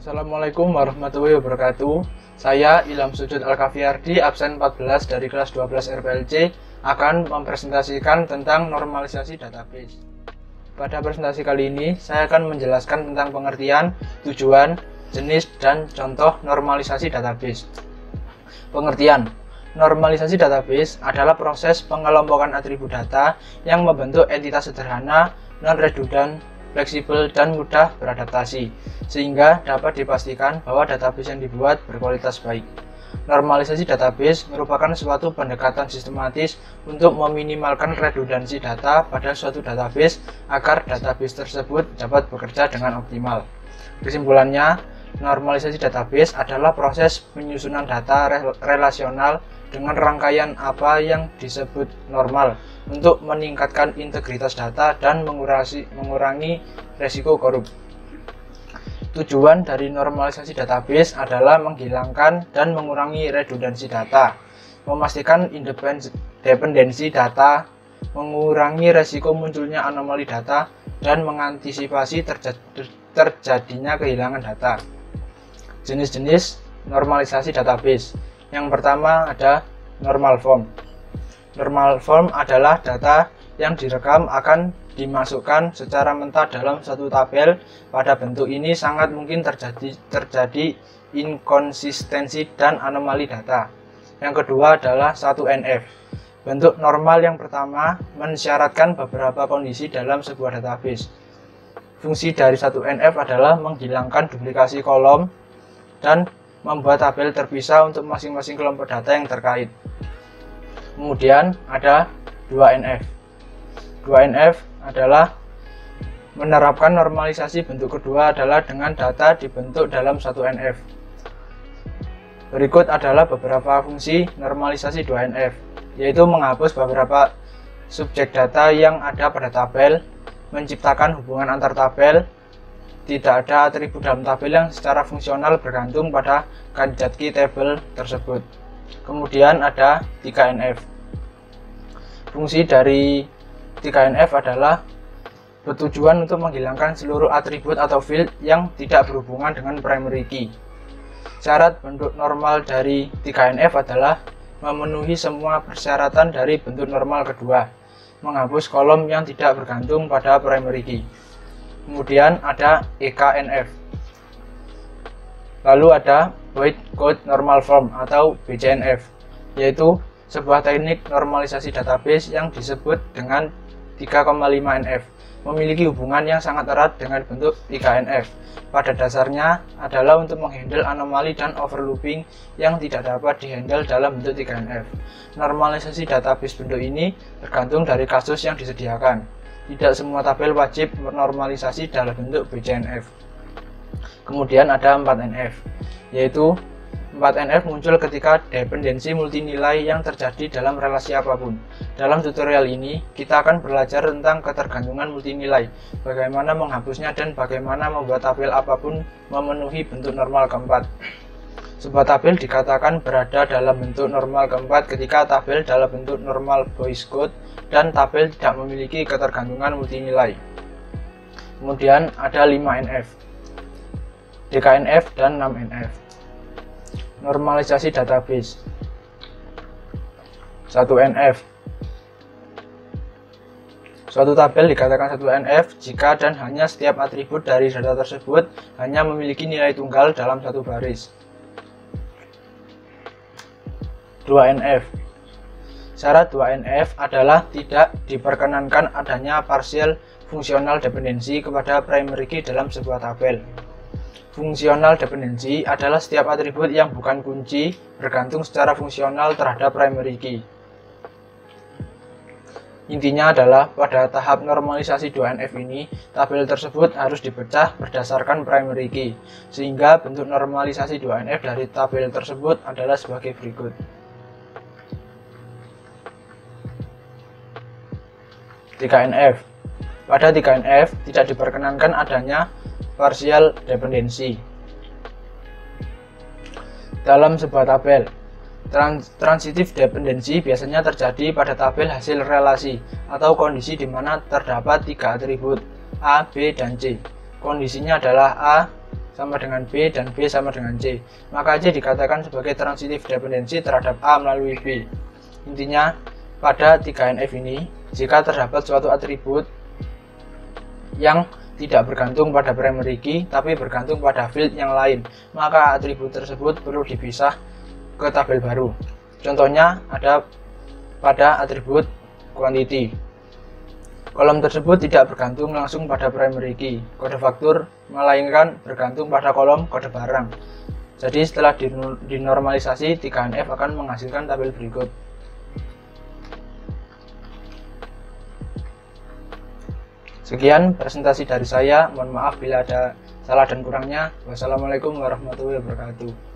Assalamualaikum warahmatullahi wabarakatuh. Saya Ilham Sujud Al-Kafiyardi, absen 14 dari kelas 12 RPLC, akan mempresentasikan tentang normalisasi database. Pada presentasi kali ini, saya akan menjelaskan tentang pengertian, tujuan, jenis, dan contoh normalisasi database. Pengertian: normalisasi database adalah proses pengelompokan atribut data yang membentuk entitas sederhana, non-redundant, fleksibel, dan mudah beradaptasi, sehingga dapat dipastikan bahwa database yang dibuat berkualitas baik. Normalisasi database merupakan suatu pendekatan sistematis untuk meminimalkan redundansi data pada suatu database agar database tersebut dapat bekerja dengan optimal. Kesimpulannya, normalisasi database adalah proses penyusunan data relasional dengan rangkaian apa yang disebut normal untuk meningkatkan integritas data dan mengurangi resiko korup. Tujuan dari normalisasi database adalah menghilangkan dan mengurangi redundansi data, memastikan independensi data, mengurangi resiko munculnya anomali data, dan mengantisipasi terjadinya kehilangan data. Jenis-jenis normalisasi database. Yang pertama ada normal form. Normal form adalah data yang direkam akan dimasukkan secara mentah dalam satu tabel. Pada bentuk ini sangat mungkin terjadi inkonsistensi dan anomali data. Yang kedua adalah 1NF. Bentuk normal yang pertama mensyaratkan beberapa kondisi dalam sebuah database. Fungsi dari 1NF adalah menghilangkan duplikasi kolom dan membuat tabel terpisah untuk masing-masing kelompok data yang terkait. Kemudian ada 2NF. 2NF adalah menerapkan normalisasi. Bentuk kedua adalah dengan data dibentuk dalam 1NF. Berikut adalah beberapa fungsi normalisasi 2NF, yaitu menghapus beberapa subjek data yang ada pada tabel, menciptakan hubungan antar tabel, tidak ada atribut dalam tabel yang secara fungsional bergantung pada kandidat key tabel tersebut. Kemudian ada 3NF. Fungsi dari 3NF adalah bertujuan untuk menghilangkan seluruh atribut atau field yang tidak berhubungan dengan primary key. Syarat bentuk normal dari 3NF adalah memenuhi semua persyaratan dari bentuk normal kedua, menghapus kolom yang tidak bergantung pada primary key. Kemudian ada EKNF. Lalu ada Boyd Code Normal Form atau BCNF, yaitu sebuah teknik normalisasi database yang disebut dengan 3,5NF, memiliki hubungan yang sangat erat dengan bentuk 3NF. Pada dasarnya adalah untuk menghandle anomali dan overlooping yang tidak dapat dihandle dalam bentuk 3NF. Normalisasi database bentuk ini tergantung dari kasus yang disediakan. Tidak semua tabel wajib normalisasi dalam bentuk BCNF. Kemudian ada 4NF, yaitu 4NF muncul ketika dependensi multinilai yang terjadi dalam relasi apapun. Dalam tutorial ini, kita akan belajar tentang ketergantungan multinilai, bagaimana menghapusnya, dan bagaimana membuat tabel apapun memenuhi bentuk normal keempat. Sebuah tabel dikatakan berada dalam bentuk normal keempat ketika tabel dalam bentuk normal Boyce Code dan tabel tidak memiliki ketergantungan multinilai. Kemudian ada 5NF, DKNF, dan 6NF. Normalisasi database. 1NF. Suatu tabel dikatakan 1NF jika dan hanya setiap atribut dari data tersebut hanya memiliki nilai tunggal dalam satu baris. 2NF. Syarat 2NF adalah tidak diperkenankan adanya partial fungsional dependensi kepada primary key dalam sebuah tabel. Fungsional dependensi adalah setiap atribut yang bukan kunci bergantung secara fungsional terhadap primary key. Intinya adalah pada tahap normalisasi 2NF ini, tabel tersebut harus dipecah berdasarkan primary key, sehingga bentuk normalisasi 2NF dari tabel tersebut adalah sebagai berikut. 3NF. Pada 3NF tidak diperkenankan adanya partial dependensi dalam sebuah tabel. Transitive dependency biasanya terjadi pada tabel hasil relasi atau kondisi di mana terdapat tiga atribut A, B, dan C. Kondisinya adalah A sama dengan B dan B sama dengan C, maka C dikatakan sebagai transitif dependensi terhadap A melalui B. Intinya, pada 3NF ini, jika terdapat suatu atribut yang tidak bergantung pada primary key tapi bergantung pada field yang lain, maka atribut tersebut perlu dipisah ke tabel baru. Contohnya ada pada atribut quantity. Kolom tersebut tidak bergantung langsung pada primary key, kode faktur, melainkan bergantung pada kolom kode barang. Jadi setelah dinormalisasi, 3NF akan menghasilkan tabel berikut. Sekian presentasi dari saya, mohon maaf bila ada salah dan kurangnya. Wassalamualaikum warahmatullahi wabarakatuh.